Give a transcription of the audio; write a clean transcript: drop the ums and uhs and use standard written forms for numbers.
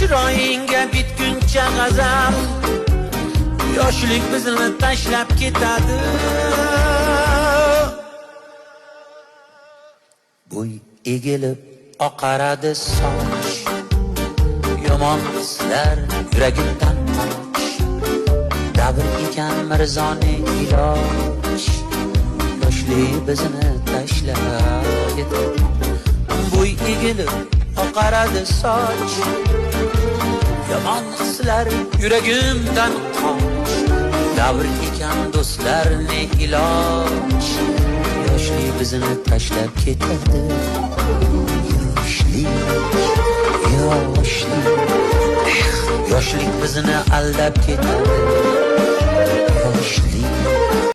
chiroyingga bitguncha g'azab, yoshlik bizni tashlab ketadi. Bo'y egilib oqaradi soch, yomon hislar yuragimdan qoch. Davr ekan mirzoni iloj, yoshlik bizni tashlab ketadi. Bo'y egilib oqaradi soch, yomon hislar yuragimdan qoch. Davr ekan do'stlar ne iloj, yoshlik bizni tashlab ketadi. Yoshlik bizni aldab ketadi. Yoshlik